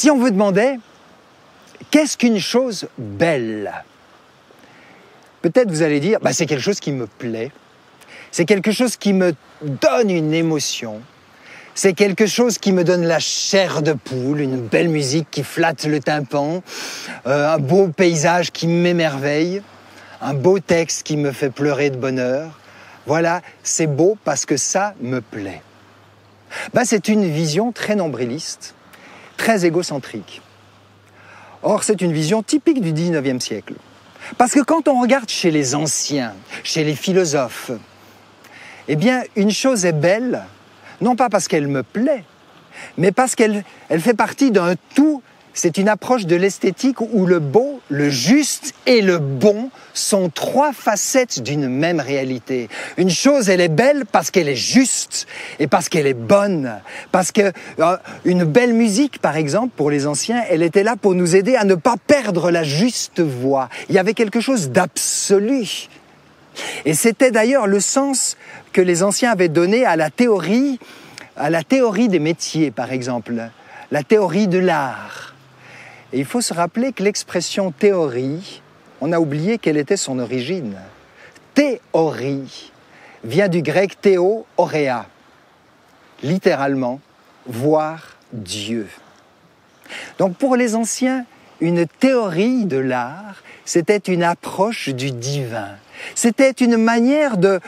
Si on vous demandait, qu'est-ce qu'une chose belle? Peut-être vous allez dire, c'est quelque chose qui me plaît, c'est quelque chose qui me donne une émotion, c'est quelque chose qui me donne la chair de poule, une belle musique qui flatte le tympan, un beau paysage qui m'émerveille, un beau texte qui me fait pleurer de bonheur. Voilà, c'est beau parce que ça me plaît. C'est une vision très nombriliste, très égocentrique. Or, c'est une vision typique du 19e siècle. Parce que quand on regarde chez les anciens, chez les philosophes, une chose est belle, non pas parce qu'elle me plaît, mais parce qu'elle fait partie d'un tout. C'est une approche de l'esthétique où le beau, le juste et le bon sont trois facettes d'une même réalité. Une chose, elle est belle parce qu'elle est juste et parce qu'elle est bonne. Parce que une belle musique, par exemple, pour les anciens, elle était là pour nous aider à ne pas perdre la juste voie. Il y avait quelque chose d'absolu. Et c'était d'ailleurs le sens que les anciens avaient donné à la théorie des métiers, par exemple, la théorie de l'art. Et il faut se rappeler que l'expression théorie, on a oublié quelle était son origine. Théorie vient du grec théo, oréa, littéralement, voir Dieu. Donc pour les anciens, une théorie de l'art, c'était une approche du divin. C'était une manière de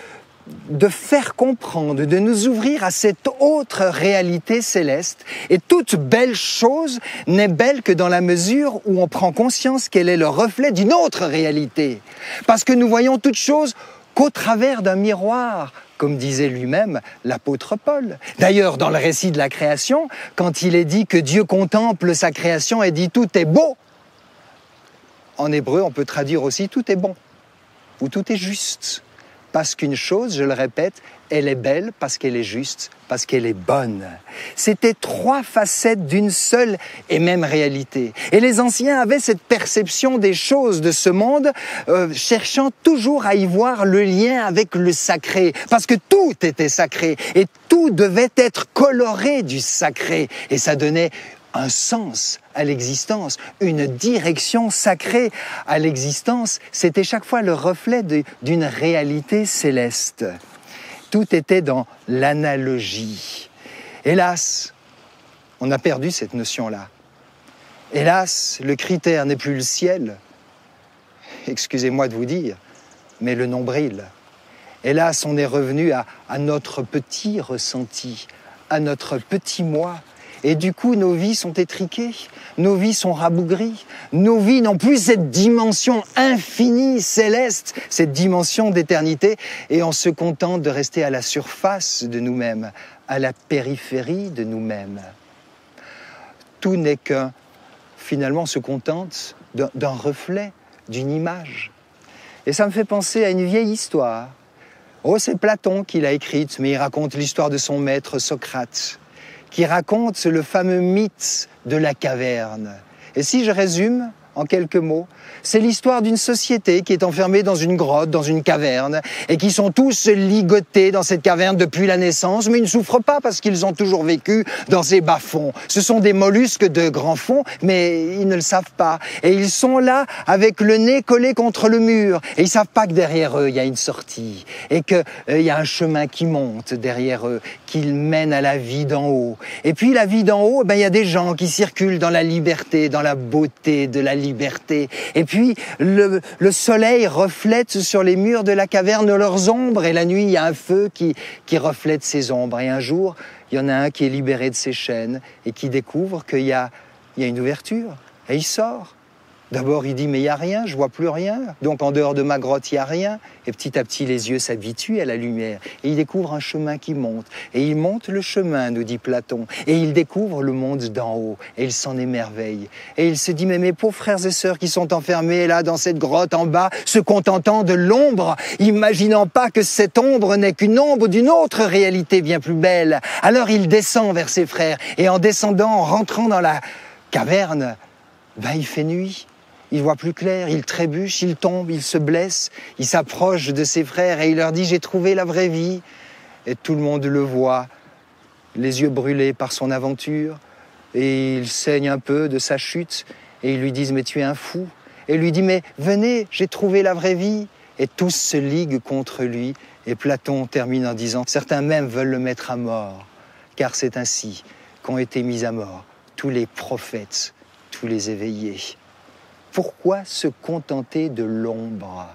faire comprendre, de nous ouvrir à cette autre réalité céleste. Et toute belle chose n'est belle que dans la mesure où on prend conscience qu'elle est le reflet d'une autre réalité. Parce que nous voyons toute chose qu'au travers d'un miroir, comme disait lui-même l'apôtre Paul. D'ailleurs, dans le récit de la création, quand il est dit que Dieu contemple sa création et dit « tout est beau », en hébreu, on peut traduire aussi « tout est bon » ou « tout est juste ». Parce qu'une chose, je le répète, elle est belle parce qu'elle est juste, parce qu'elle est bonne. C'était trois facettes d'une seule et même réalité. Et les anciens avaient cette perception des choses de ce monde, cherchant toujours à y voir le lien avec le sacré. Parce que tout était sacré et tout devait être coloré du sacré. Et ça donnait un sens à l'existence, une direction sacrée à l'existence. C'était chaque fois le reflet d'une réalité céleste. Tout était dans l'analogie. Hélas, on a perdu cette notion-là. Hélas, le critère n'est plus le ciel, excusez-moi de vous dire, mais le nombril. Hélas, on est revenu à notre petit ressenti, à notre petit moi. Et du coup, nos vies sont étriquées, nos vies sont rabougries, nos vies n'ont plus cette dimension infinie, céleste, cette dimension d'éternité, et on se contente de rester à la surface de nous-mêmes, à la périphérie de nous-mêmes. Tout n'est qu'un, finalement, on se contente d'un reflet, d'une image. Et ça me fait penser à une vieille histoire. Oh, c'est Platon qui l'a écrite, mais il raconte l'histoire de son maître Socrate, qui raconte le fameux mythe de la caverne. Et si je résume en quelques mots, c'est l'histoire d'une société qui est enfermée dans une grotte, dans une caverne, et qui sont tous ligotés dans cette caverne depuis la naissance, mais ils ne souffrent pas parce qu'ils ont toujours vécu dans ces bas-fonds. Ce sont des mollusques de grand fond, mais ils ne le savent pas. Et ils sont là avec le nez collé contre le mur, et ils savent pas que derrière eux, il y a une sortie, et qu'il y a un chemin qui monte derrière eux, qui mène à la vie d'en haut. Et puis la vie d'en haut, il y a des gens qui circulent dans la liberté, dans la beauté de la liberté. Et puis, le soleil reflète sur les murs de la caverne leurs ombres, et la nuit, il y a un feu qui reflète ces ombres. Et un jour, il y en a un qui est libéré de ses chaînes et qui découvre qu'il y a une ouverture. Et il sort. D'abord, il dit, mais il n'y a rien, je vois plus rien. Donc, en dehors de ma grotte, il n'y a rien. Et petit à petit, les yeux s'habituent à la lumière. Et il découvre un chemin qui monte. Et il monte le chemin, nous dit Platon. Et il découvre le monde d'en haut. Et il s'en émerveille. Et il se dit, mais mes pauvres frères et sœurs qui sont enfermés là, dans cette grotte en bas, se contentant de l'ombre, imaginant pas que cette ombre n'est qu'une ombre d'une autre réalité bien plus belle. Alors, il descend vers ses frères. Et en descendant, en rentrant dans la caverne, il fait nuit. Il voit plus clair, il trébuche, il tombe, il se blesse, il s'approche de ses frères et il leur dit « J'ai trouvé la vraie vie ». Et tout le monde le voit, les yeux brûlés par son aventure, et il saigne un peu de sa chute, et ils lui disent « mais tu es un fou ». Et il lui dit « mais venez, j'ai trouvé la vraie vie ». Et tous se liguent contre lui, et Platon termine en disant « certains même veulent le mettre à mort, car c'est ainsi qu'ont été mis à mort tous les prophètes, tous les éveillés ». Pourquoi se contenter de l'ombre ?